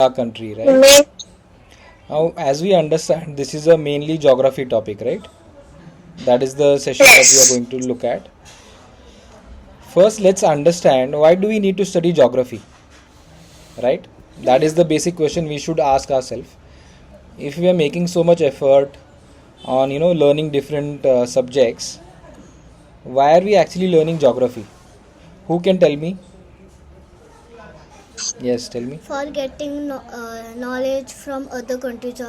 our country, right? Now, as we understand, this is a mainly geography topic, right? That is the session that we are going to look at. First, let's understand why do we need to study geography, right? That is the basic question we should ask ourselves. If we are making so much effort on learning different subjects, why are we actually learning geography? Who can tell me? Yes, tell me. For getting knowledge from other countries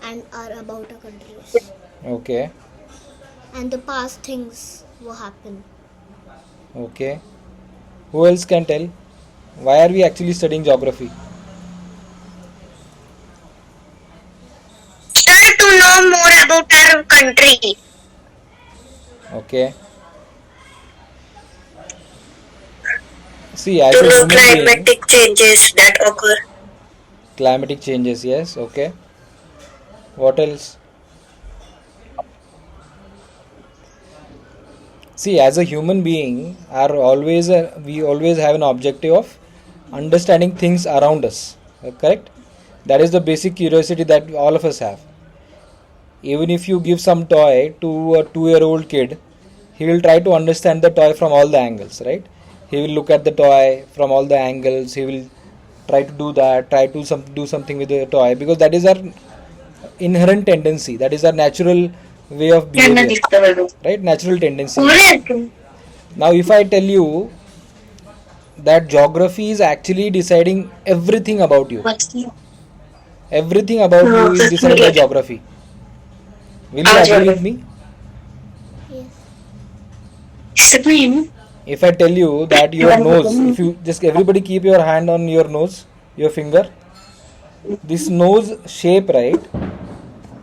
and are about our countries Okay. and the past things will happen. Okay. Who else can tell? Why are we actually studying geography? Sir, to know more about our country. Okay. See, as To a know human being, climatic changes that occur. climatic changes, yes, okay. What else? See, as a human being, we always have an objective of understanding things around us. Correct? That is the basic curiosity that all of us have. Even if you give some toy to a 2-year-old kid, he will try to understand the toy from all the angles, right? He will look at the toy from all the angles. He will try to do that, do something with the toy, because that is our inherent tendency. That is our natural way of behavior, right? Natural tendency. Now, if I tell you that geography is actually deciding everything about you, everything about you is decided by geography, will you agree with me? Yes. If I tell you that your nose, if you just everybody keep your hand on your nose, your finger, this nose shape, right?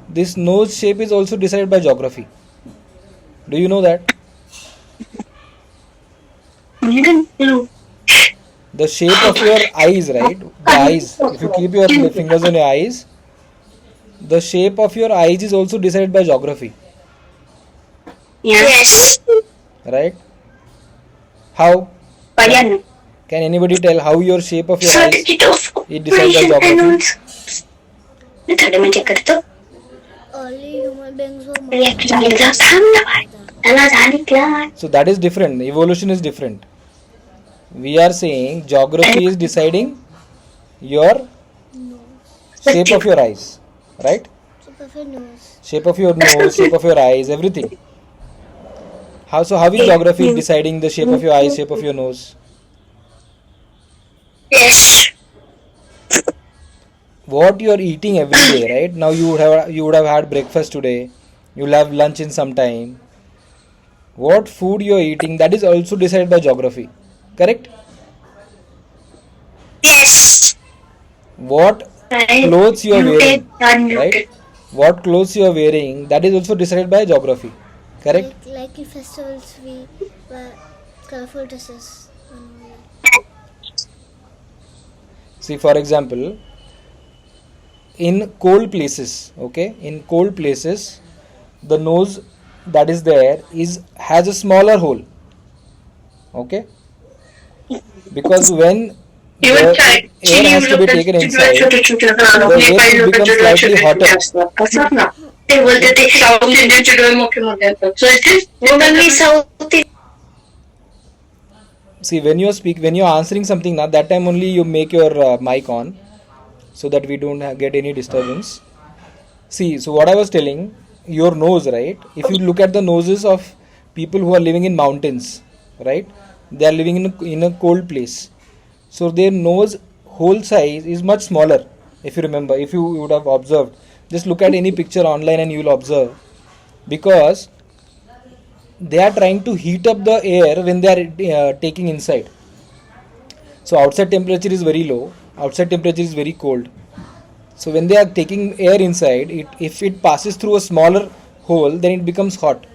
This nose shape is also decided by geography. Do you know that? The shape of your eyes, right? The eyes. If you keep your fingers on your eyes, the shape of your eyes is also decided by geography. Yes. Right? How? Can anybody tell how your shape of your eyes is decided by geography? Early human beings were So that is different. Evolution is different. We are saying geography is deciding your shape of your eyes, right? Shape of your nose, shape of your eyes, everything. How is geography deciding the shape of your eyes, shape of your nose? Yes. What you are eating every day, right? Now you would have had breakfast today. You will have lunch in some time. What food you are eating, that is also decided by geography. Correct? Yes. What clothes you are wearing, right? What clothes you are wearing, that is also decided by geography. Correct? Like in festivals, we wear colorful dresses. See, for example, in cold places, okay, in cold places, the nose that is there has a smaller hole, okay, because when the air has to be taken inside, the air will become slightly hotter. See, when you are answering something, now that time only you make your mic on, so that we don't get any disturbance. See, so what I was telling, your nose, right? If you look at the noses of people who are living in mountains, right? They are living in a cold place, so their nose hole size is much smaller. If you remember, if you would have observed, just look at any picture online and you will observe, because they are trying to heat up the air when they are taking inside. So outside temperature is very low, outside temperature is very cold. So when they are taking air inside, if it passes through a smaller hole, then it becomes hot,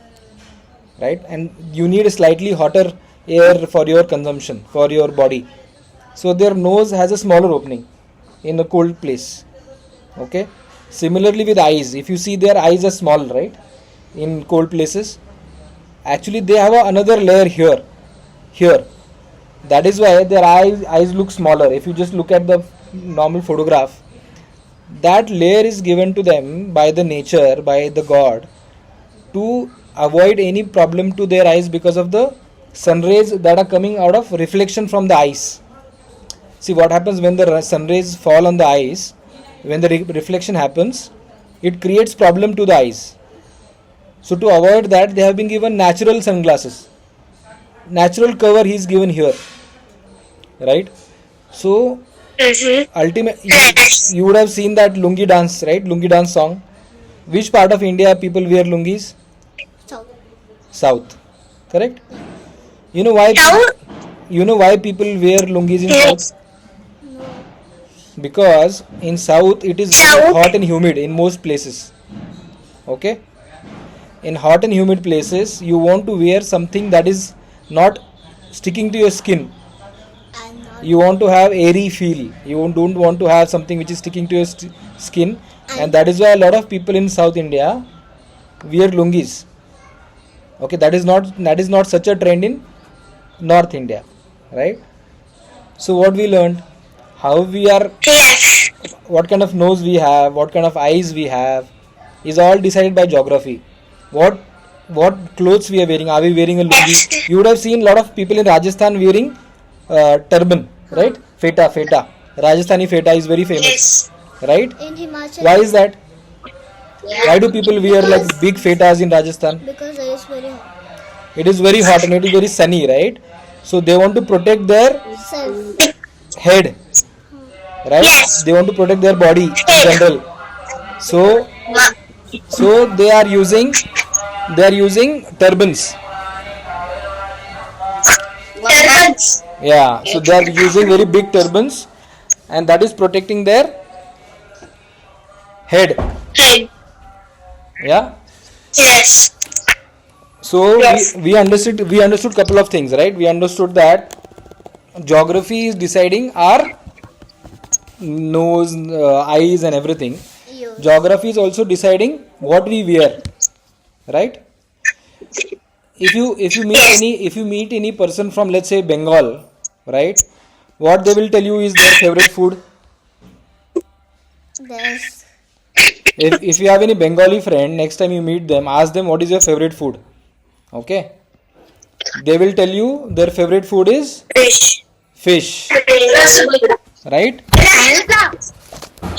right? And you need a slightly hotter air for your consumption, for your body. So their nose has a smaller opening in a cold place. Okay. Similarly with eyes, if you see their eyes are small, right? In cold places, actually they have another layer here. That is why their eyes look smaller. If you just look at the normal photograph, that layer is given to them by the nature, by the god, to avoid any problem to their eyes because of the sun rays that are coming out of reflection from the eyes. See what happens when the sun rays fall on the eyes, when the reflection happens, it creates problem to the eyes. So to avoid that, they have been given natural sunglasses. Natural cover he is given here, right? So ultimate, you would have seen that lungi dance, right? Lungi dance song. Which part of India people wear lungis? South. South, correct? You know why? You know why people wear lungis in South? No. Because in South it is very hot and humid in most places. Okay? In hot and humid places, you want to wear something that is not sticking to your skin. And not. You want to have airy feel. You don't want to have something which is sticking to your skin, and that is why a lot of people in South India wear lungis. Okay, that is not such a trend in North India, right? So what we learned, how we are, Yes. what kind of nose we have, what kind of eyes we have, is all decided by geography. What clothes we are wearing? Are we wearing a lungi? You would have seen a lot of people in Rajasthan wearing turban, right? Feta. Rajasthani feta is very famous, Yes. right? In Himachal. Why is that? Why do people wear like big fetas in Rajasthan? Because it is very hot. It is very hot and it is very sunny, right? So they want to protect their Self. head, right? Yes. They want to protect their body in general. So they are using turbans. Turbans. Yeah, so they are using very big turbans, and that is protecting their head. Head. Yeah. Yes. So Yes. we understood couple of things, right? We understood that geography is deciding our nose, eyes, and everything. Ears. Geography is also deciding what we wear, right? If you meet any person from, let's say, Bengal, right? What they will tell you is their favorite food. There's If you have any Bengali friend, next time you meet them, ask them what is your favorite food. Okay? They will tell you their favorite food is Fish. fish, right?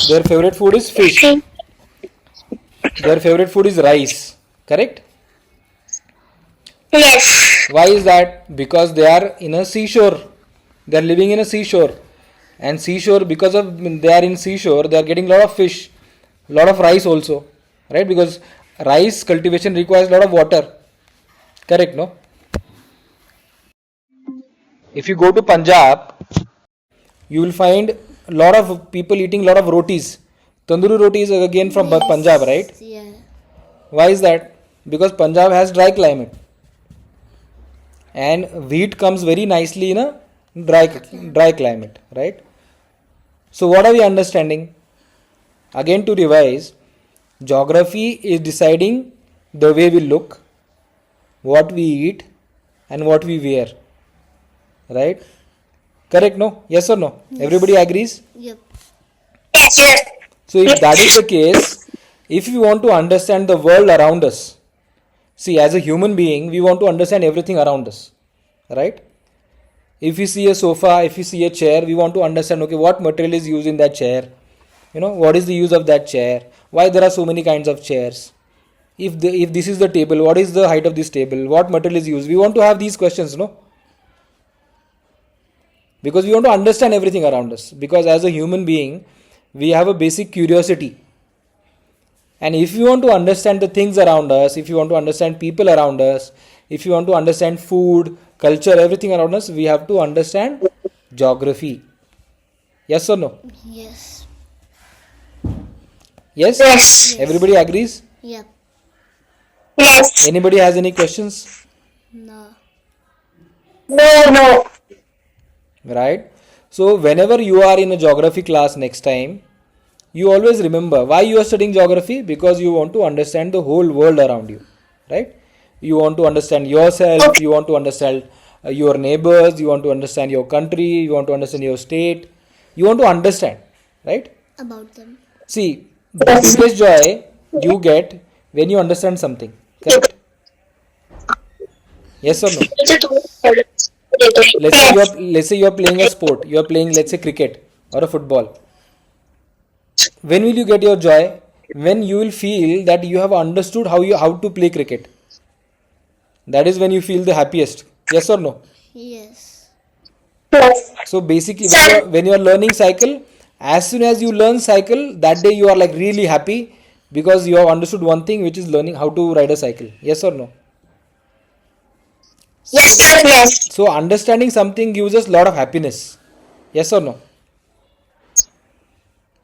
Their favorite food is fish. Their favorite food is rice, correct? Yes. Why is that? Because they are in a seashore. They are living in a seashore. And seashore, because of they are in seashore, they are getting a lot of fish, lot of rice also, right? Because rice cultivation requires a lot of water, correct? No. If you go to Punjab, you will find a lot of people eating a lot of rotis. Tandoori roti is again from Punjab, right? yeah. Why is that? Because Punjab has dry climate, and wheat comes very nicely in a dry climate, right? So what are we understanding? Again, to revise, geography is deciding the way we look, what we eat, and what we wear, right? Correct? No? Yes or no? Everybody agrees? Yep. Yes. Yes. So if that is the case, if we want to understand the world around us, see, as a human being, we want to understand everything around us, right? If we see a sofa, if we see a chair, we want to understand, okay, what material is used in that chair? What is the use of that chair? Why there are so many kinds of chairs? If this is the table, what is the height of this table? What material is used? We want to have these questions, no? Because we want to understand everything around us. Because as a human being, we have a basic curiosity. And if you want to understand the things around us, if you want to understand people around us, if you want to understand food, culture, everything around us, we have to understand geography. Yes or no? Yes. Yes? Yes. Everybody agrees? Yep. Yes. Anybody has any questions? No. No. Right? So whenever you are in a geography class next time, you always remember why you are studying geography, because you want to understand the whole world around you, right? You want to understand yourself, you want to understand your neighbors, you want to understand your country, you want to understand your state, you want to understand. right? About them. See, the biggest joy you get when you understand something, correct? Yes or no? Yes. Let's say you are playing a sport. You are playing, let's say, cricket or a football. When will you get your joy? When you will feel that you have understood how to play cricket. That is when you feel the happiest. Yes or no? Yes. Yes. So basically, when you are learning cycle, as soon as you learn cycle, that day you are like really happy because you have understood one thing, which is learning how to ride a cycle. Yes or no? Yes, sir. Yes. So understanding something gives us a lot of happiness. Yes or no?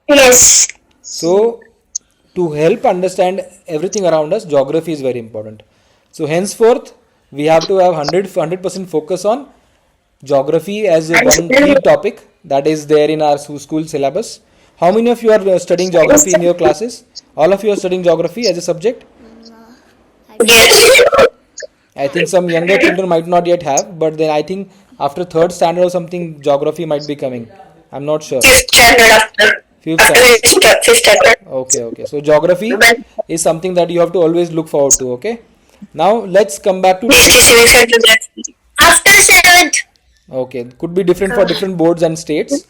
Yes. So to help understand everything around us, geography is very important. So henceforth, we have to have 100% focus on geography as a one key topic that is there in our school syllabus. How many of you are studying geography in your classes? All of you are studying geography as a subject? I Yes. I think some younger children might not yet have, but then I think after third standard or something, geography might be coming. I'm not sure. Fifth standard after. Fifth After standard. fifth standard. Okay. So geography is something that you have to always look forward to. Okay. Now let's come back to History, civics, and geography. After seventh. okay. Could be different for different boards and states,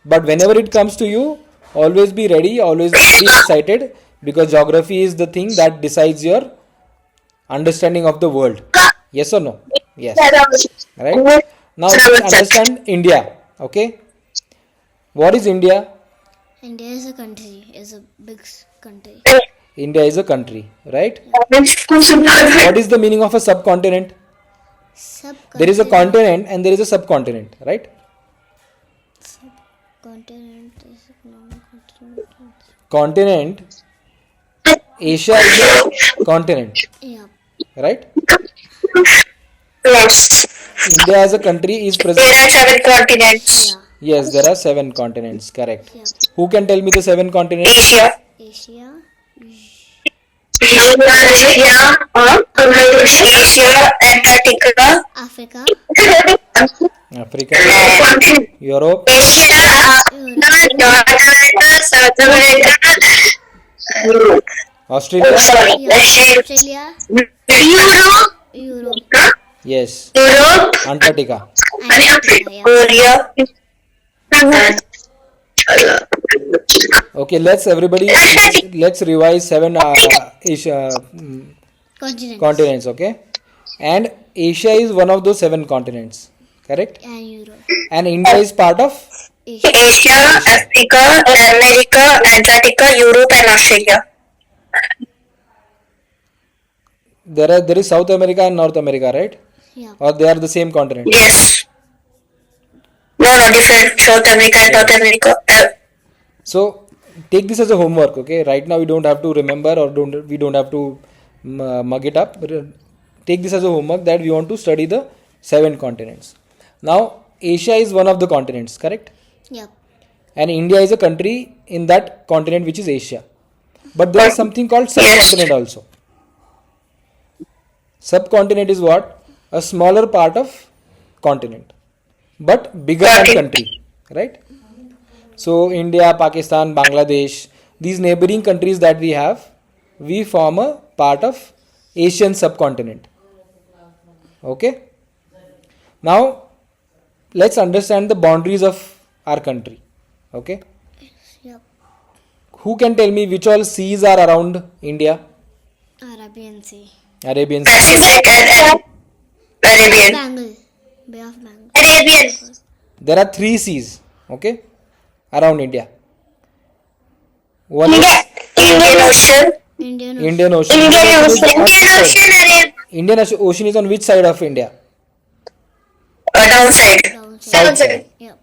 but whenever it comes to you, always be ready. Always be very excited because geography is the thing that decides your understanding of the world. Yes or no? Yes. Right. Now let's understand India. Okay. What is India? India is a country. Is a big country. India is a country, right? Yes. What is the meaning of a subcontinent? There is a continent and there is a subcontinent, right? Continent is a non-continent. Continent, Asia is a continent, Yeah. right? Yes. India as a country is There present. are seven continents. Yeah. Yes, there are 7 continents, correct. Yeah. Who can tell me the 7 continents? Asia. Asia. Asia. Asia. Antarctica. Africa. Africa, Europe, Asia. North America. South America. Australia, Sorry. Yeah. Australia. Europe. Europe. yes, Europe. Antarctica. Antarctica. Yeah. Korea. Okay, let's revise 7 Asia Continents. continents. Okay, and Asia is one of those 7 continents, correct? And Europe. And India is part of. Asia. Asia, Africa, America, Antarctica, Europe, and Australia. There is South America and North America, right? Yeah. Or they are the same continent. Yes. No, different. South America and North America. So take this as a homework. Okay, right now we don't have to remember or we don't have to mug it up. But take this as a homework that we want to study the 7 continents. Now Asia is one of the continents, correct? Yeah. And India is a country in that continent which is Asia. But there is something called subcontinent also. Subcontinent is what? A smaller part of continent, but bigger than country, right? So India, Pakistan, Bangladesh, these neighboring countries that we have, we form a part of Asian subcontinent. Okay. Now let's understand the boundaries of our country. Okay. Yeah. Who can tell me which all seas are around India? Arabian Sea. Arabian Sea. Pacific and Arabian. Bengal. Bay of Bengal. Arabian. There are 3 seas. Okay. Around India. One is Indian Ocean. Indian Ocean. Indian Ocean. Indian Ocean. On which Indian side? Ocean. Arabian. Indian Ocean is on which side of India? Downside. Down South south. side. Yeah.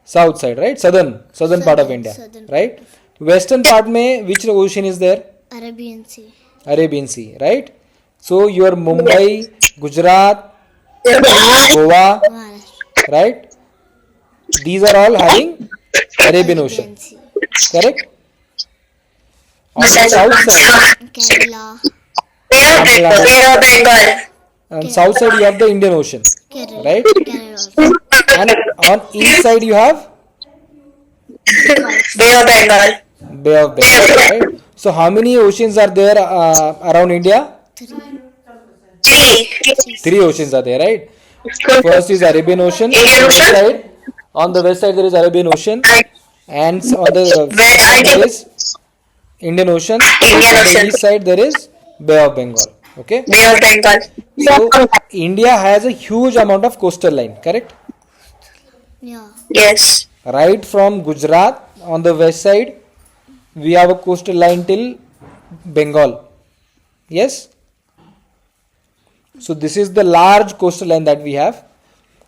South side, right? Southern part of India, Southern right? Western part mein which ocean is there? Arabian Sea. Arabian Sea, right? So your Mumbai, Gujarat, Goa, Maharashtra. right? These are all having Arabian Ocean, Sea. correct? On the south side, Kerala. Bay of Bengal. on south side you have the Indian Ocean, Kerala. right? Kerala also. And on east side you have Bay of Bengal. Bay of Bengal, right? So how many oceans are there around India? Three. Three oceans are there, right? First is Arabian Ocean Indian on the west Ocean. side. On the west side there is Arabian Ocean, and on the Where south I there did is Indian Ocean. Indian On the Ocean. east side there is Bay of Bengal. Okay. Bay of Bengal. So India has a huge amount of coastal line, correct? Yeah. Yes. Right from Gujarat on the west side, we have a coastal line till Bengal. Yes. So this is the large coastal line that we have.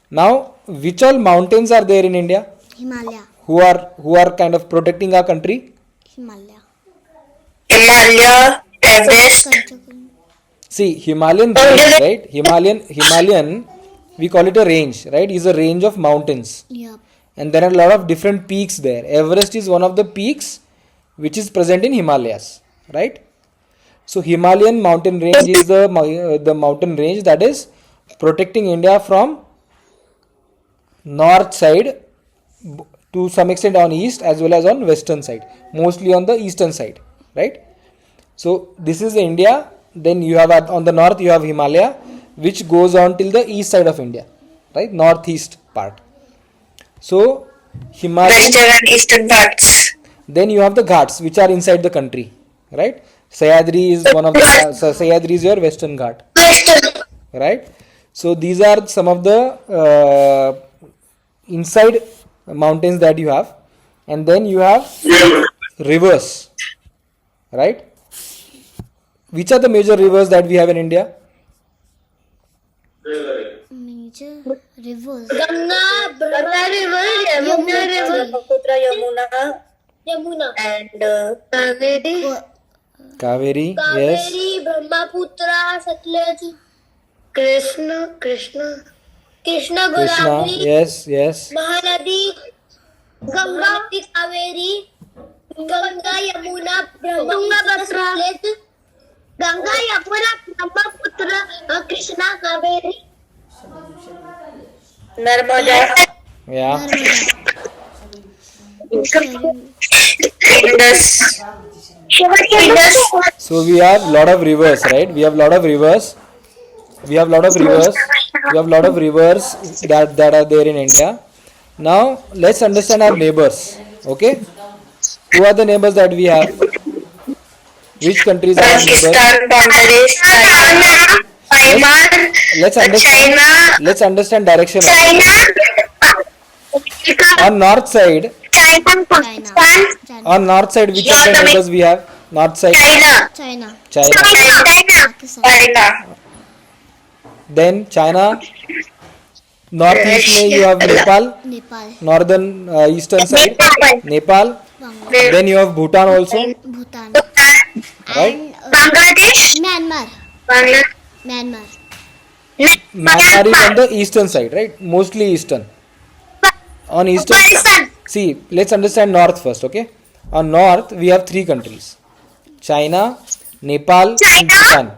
Now, which all mountains are there in India? Himalaya. Who are kind of protecting our country? Himalaya. Himalaya, Everest. Kanchakan. See, Himalayan range, right? Himalayan, we call it a range, right? Is a range of mountains, Yeah. and there are a lot of different peaks there. Everest is one of the peaks which is present in Himalayas, right? So Himalayan mountain range is the mountain range that is protecting India from north side to some extent on east as well as on western side, mostly on the eastern side, right? So this is India. Then you have on the north you have Himalaya, which goes on till the east side of India, right? Northeast part. So Himalayan. Western and eastern parts. Then you have the Ghats, which are inside the country, right? Sahyadri is one of the Sahyadri is your western Ghat, Western. right? So these are some of the inside mountains that you have, and then you have rivers, right? Which are the major rivers that we have in India? Major rivers. Ganga River, Yamuna River, Brahmaputra, Yamuna, and Kaveri. Kaveri, yes. Brahmaputra, Satlaj, Krishna, Krishna, Godavari, yes. Mahanadi, Ganga, Kaveri, Ganga, Yamuna, Brahmaputra, Satlaj, Ganga, Yamuna, Brahmaputra, Krishna, Kaveri, Narmada, Yeah. Indus. So we have lot of rivers, right? We have lot of rivers. We have lot of rivers. We have lot of rivers that are there in India. Now let's understand our neighbors. Okay, who are the neighbors that we have? Which countries are our neighbors? Pakistan, Bangladesh, China, Myanmar, Let's understand. China, Let's understand direction. China, On north side, China, Pakistan, China. on north side, which are the neighbors we have? North side, China, China. China. Pakistan. China, Then China. Northeast में you have Nepal. Nepal. Northern eastern side, Nepal. Bangladesh. Then you have Bhutan also, Bhutan. right? And Bangladesh, Myanmar. Bangladesh, Myanmar. Myanmar is on the eastern side, right? Mostly eastern. On eastern, see, let's understand north first, okay? On north, we have three countries: China, Nepal, and Bhutan.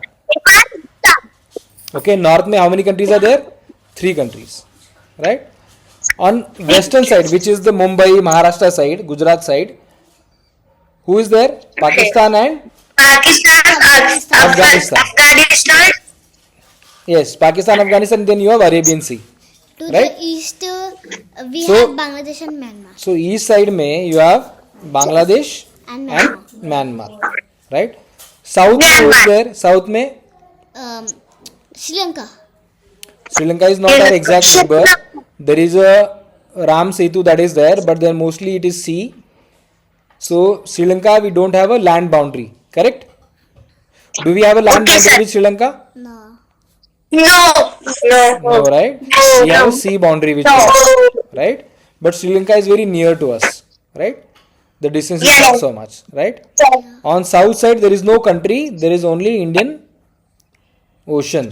Okay, north में how many countries are there? Three countries, right? On western side, which is the Mumbai, Maharashtra side, Gujarat side, who is there? Pakistan and Afghanistan. Afghanistan, Yes, Pakistan, Afghanistan. Then you have Arabian Sea. To Right? the east, we So- have Bangladesh and Myanmar. So east side में you have Bangladesh And and Myanmar. Myanmar, right? South में who is there? South में Sri Lanka. Sri Lanka is not our exact neighbor. There is a Ram Setu that is there, but then mostly it is sea. So Sri Lanka we don't have a land boundary, correct? Do we have a land boundary with Sri Lanka? No. No, right? We have a sea boundary with us, right? But Sri Lanka is very near to us, right? The distance is not so much, right? On south side there is no country, there is only Indian Ocean,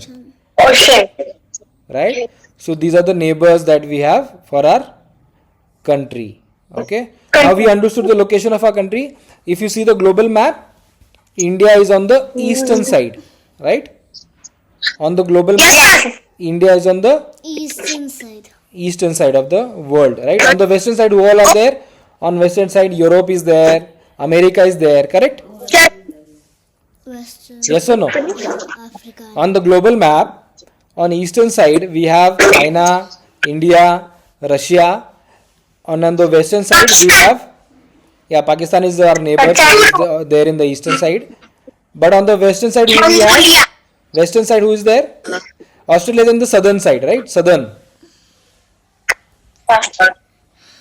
right? So these are the neighbors that we have for our country. Okay. Now we understood the location of our country. If you see the global map, India is on the eastern side, right? On the global map, India is on the Eastern side. eastern side of the world, right? On the western side, who all are there? On western side, Europe is there, America is there, correct? Western. Yes or no? Africa. On the global map, on eastern side, we have China, India, Russia. On the western side, we have, yeah, Pakistan is our neighbor, there in the eastern side. But on the western side, who we have? Western side, who is there? Australia is on the southern side, right? Southern.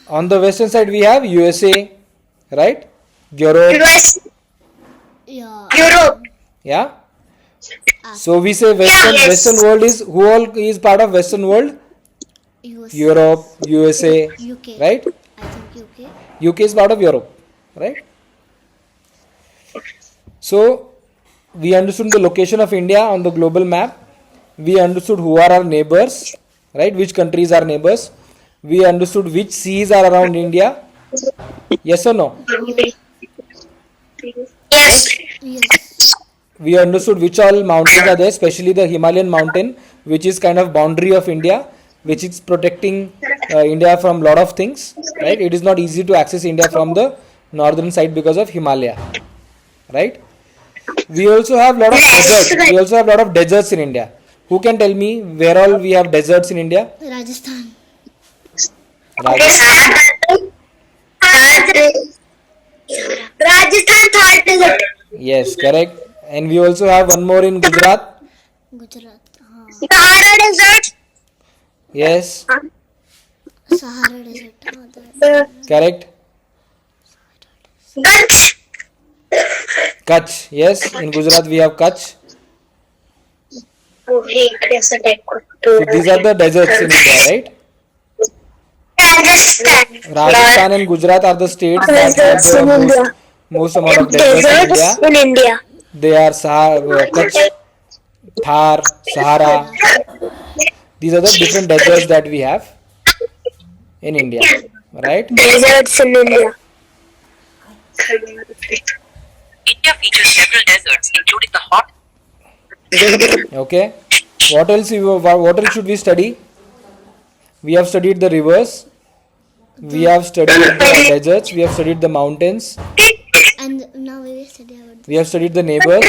On the western side, we have USA, right? Europe, Yeah. Europe. yeah. So we say Western world is, who all is part of Western world? US. Europe, USA, UK. right? I think UK. UK is part of Europe, right? So we understood the location of India on the global map. We understood who are our neighbors, right? Which countries are neighbors. We understood which seas are around India. Yes or no? Yes. Yes. We understood which all mountains are there, especially the Himalayan mountain, which is kind of boundary of India, which is protecting India from lot of things, right? It is not easy to access India from the northern side because of Himalaya, right? We also have lot of deserts. We also have lot of deserts in India. Who can tell me where all we have deserts in India? Rajasthan. Rajasthan third desert. Yes, correct. And we also have one more in Gujarat. Gujarat. Sahara desert. Yes, Sahara desert. correct. Kutch. Kutch. Yes, in Gujarat we have Kutch. So these are the deserts in India, right? Rajasthan. Rajasthan and Gujarat are the states that have the most amount of deserts in India. in India. They are Kutch, Thar, Sahara. These are the different deserts that we have in India, right? Deserts in India. India features several deserts, including the hot. Okay. What else should we study? We have studied the rivers. We have studied the deserts. We have studied the mountains. And now we will study about We have studied the neighbors.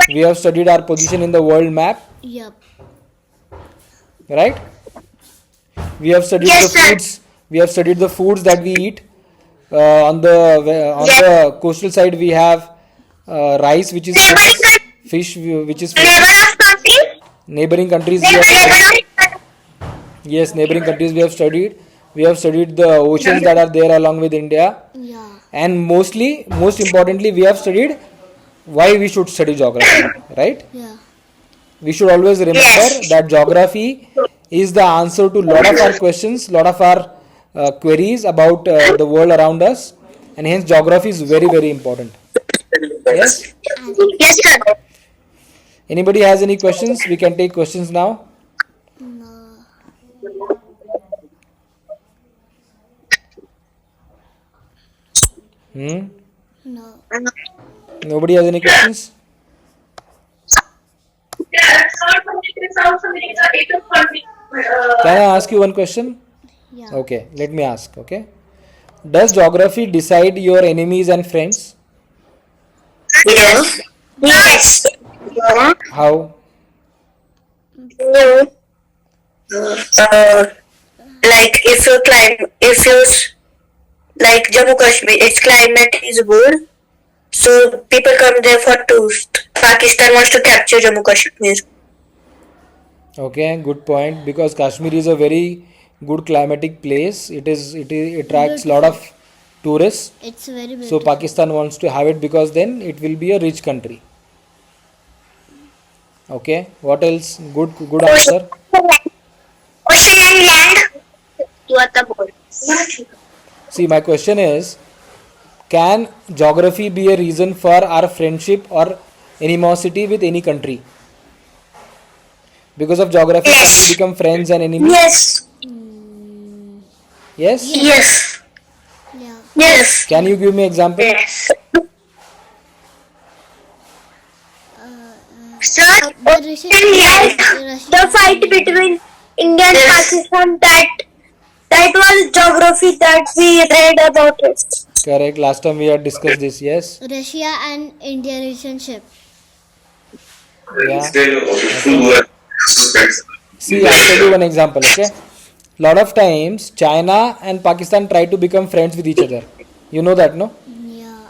We have studied our position in the world map. Yup. Right? We have studied Yes, the sir. foods. We have studied the foods that we eat. On the coastal side, we have rice, which is famous. Fish, which is Neighbor famous. of country. Neighboring countries, we have studied. Yes, neighboring countries we have studied. We have studied the oceans that are there along with India. Yeah. And most importantly, we have studied why we should study geography, right? Yeah. We should always remember that geography is the answer to lot of our questions, lot of our queries about the world around us, and hence geography is very, very important. Yes. Yes, sir. Anybody has any questions? We can take questions now. No. Hmm? No. Nobody has any questions? Can I ask you one question? Yeah. Okay, let me ask. Okay. Does geography decide your enemies and friends? Yes. Yes. How? No. Like if you like Jammu Kashmir, its climate is good, so people come there for tourist. Pakistan wants to capture Jammu Kashmir. Okay, good point. Because Kashmir is a very good climatic place. It attracts a lot of tourists. It's very So beautiful. Pakistan wants to have it because then it will be a rich country. Okay. What else? Good answer. Ocean and land. You are the boy. See, my question is, can geography be a reason for our friendship or animosity with any country? Because of geography, can we become friends and enemies? Yes. Yes? Yes. Yeah. Yes. Can you give me example? Yes. Sir, Russia- and land. Russia- The fight between India and Pakistan, that That was geography that we read about it. Correct. Last time we had discussed this. Yes. Russia and India relationship. Yeah. Okay. See, I'll tell you one example. Okay. Lot of times China and Pakistan try to become friends with each other. You know that, no? Yeah.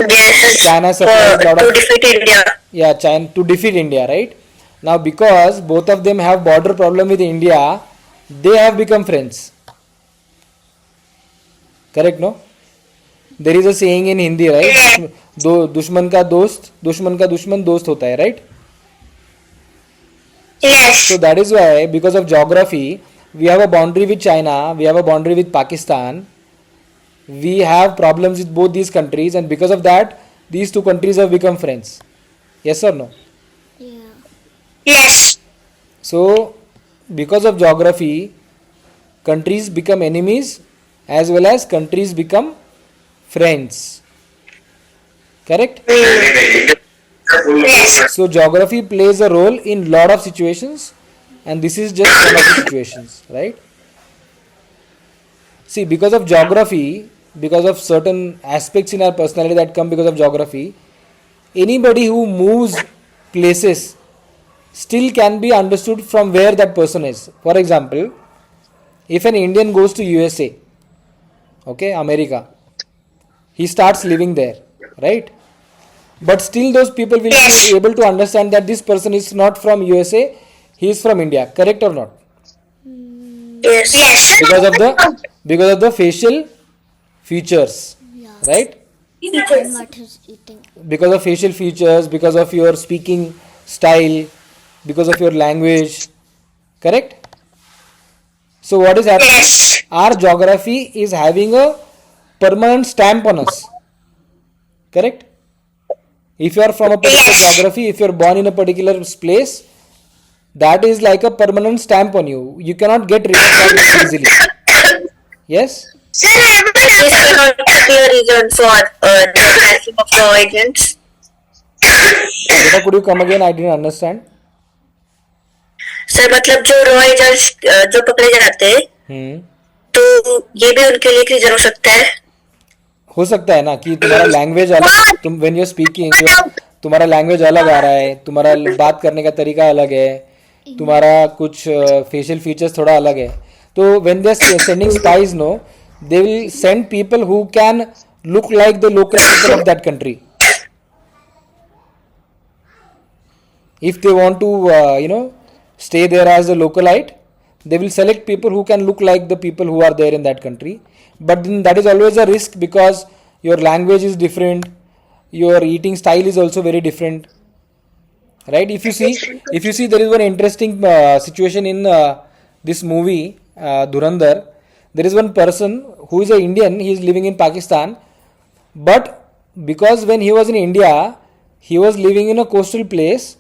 Yes. China supplies lot To of defeat India. China to defeat India, right? Now because both of them have border problem with India, they have become friends. Correct, no? There is a saying in Hindi, right? दुश्मन का दुश्मन दोस्त होता है, right? Yes. So that is why, because of geography, we have a boundary with China, we have a boundary with Pakistan, we have problems with both these countries, and because of that, these two countries have become friends. Yes or no? Yeah. Yes. So, because of geography, countries become enemies as well as countries become friends. Correct? Yes. So, geography plays a role in lot of situations, and this is just one of the situations, right? See, because of geography, because of certain aspects in our personality that come because of geography, anybody who moves places still can be understood from where that person is. For example, if an Indian goes to USA, okay, America, he starts living there, right? But still those people will Yes. be able to understand that this person is not from USA, he is from India. Correct or not? Yes. Yes. Because of the facial features, Yeah. right? And what is eating? Because of facial features, because of your speaking style, because of your language. Correct? So what is happening? Yes. Our geography is having a permanent stamp on us. Correct? If you are from a particular Yes. geography, if you are born in a particular place, that is like a permanent stamp on you. You cannot get rid of that easily. Yes? Sir, this cannot be a reason for the ranking of law agents. Beta, could you come again? I didn't understand. Sir मतलब जो raw agents जो पकड़े जाते हैं हम्म तो ये भी उनके लिए एक रीजन हो सकता है. हो सकता है ना कि तुम्हारा लैंग्वेज अलग, तुम व्हेन यू आर स्पीकिंग तुम्हारा लैंग्वेज अलग आ रहा है, तुम्हारा बात करने का तरीका अलग है, तुम्हारा कुछ फेशियल फीचर्स थोड़ा अलग है. तो when they are sending spies, no, they will send people who can look like the local people of that country. If they want to stay there as a localite, they will select people who can look like the people who are there in that country. But then that is always a risk because your language is different, your eating style is also very different, right? If you see there is one interesting situation in this movie Dhurandhar. There is one person who is an Indian, he is living in Pakistan, but because when he was in India, he was living in a coastal place,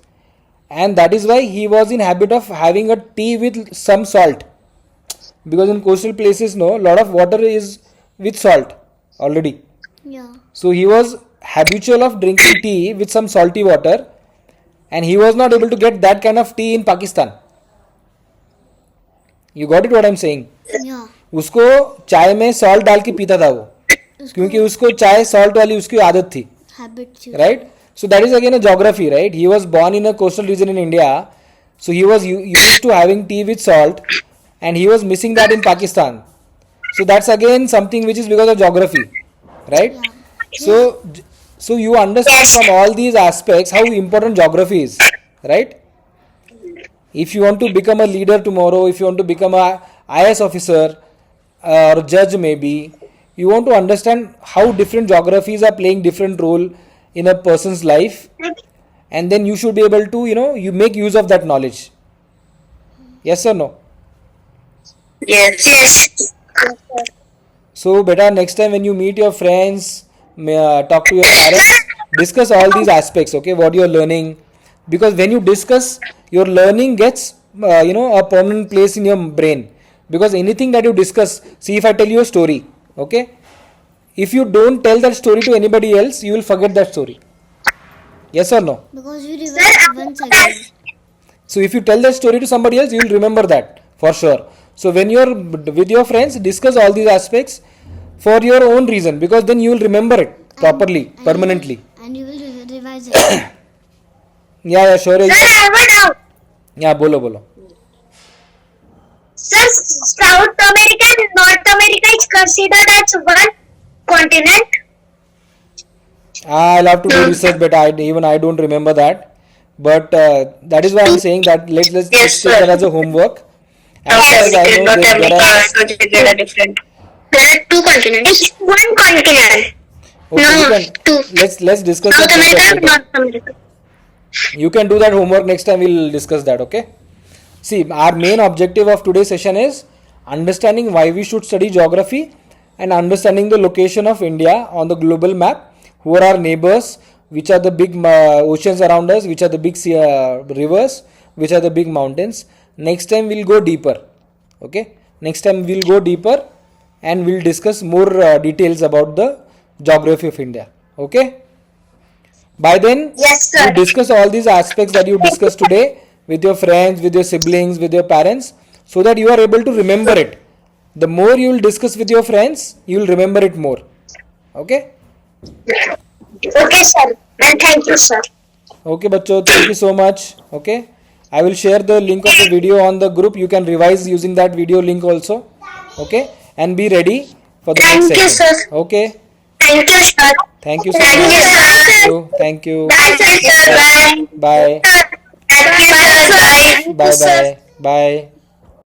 and that is why he was in habit of having a tea with some salt, because in coastal places, no, lot of water is with salt already. Yeah. So he was habitual of drinking tea with some salty water, and he was not able to get that kind of tea in Pakistan. You got it what I'm saying? Yeah. उसको चाय में salt डाल के पीता था वो, क्योंकि उसको चाय सॉल्ट वाली उसकी आदत थी, Habit. right? So that is again a geography, right? He was born in a coastal region in India, so he was used to having tea with salt, and he was missing that in Pakistan. So that's again something which is because of geography, right? Yeah. So you understand from all these aspects how important geography is, right? If you want to become a leader tomorrow, if you want to become a IS officer or judge maybe, you want to understand how different geographies are playing different role in a person's life, and then you should be able to you make use of that knowledge. Yes or no? Yes. Yes. So beta, next time when you meet your friends, talk to your parents, discuss all these aspects, okay, what you are learning, because when you discuss, your learning gets a permanent place in your brain. Because anything that you discuss, see, if I tell you a story, okay, if you don't tell that story to anybody else, you will forget that story. Yes or no? Because you revise once again. So if you tell that story to somebody else, you will remember that for sure. So when you're with your friends, discuss all these aspects for your own reason, because then you will remember it properly, permanently. And you will revise it. Yeah, sure. Sir, I have a doubt. Yeah, bolo. Sir, South America and North America is considered as one continent. I'll have to do research, but I don't remember that. But that is why I'm saying that let's Yes, take sir. that as a homework. As far as I know, North there America are. is considered different. There are two continents. It's one continent. Okay, two. let's discuss South that America later. and North America. You can do that homework next time. We'll discuss that. Okay. See, our main objective of today's session is understanding why we should study geography and understanding the location of India on the global map. Who are our neighbors? Which are the big oceans around us? Which are the big rivers? Which are the big mountains? Next time we'll go deeper. Okay. Next time we'll go deeper and we'll discuss more details about the geography of India. Okay. By then, Yes, sir. you discuss all these aspects that you discussed today with your friends, with your siblings, with your parents, so that you are able to remember it. The more you will discuss with your friends, you will remember it more. Okay? Okay, sir. And thank you, sir. Okay, bachcho, thank you so much. Okay? I will share the link of the video on the group. You can revise using that video link also. Okay? And be ready for the next Thank you, session. sir. Okay? Thank you, sir. Thank you so Thank you, much. sir. Thank you. Thank you, sir. Bye. Bye. Thank you, sir. Bye. Bye bye. Bye.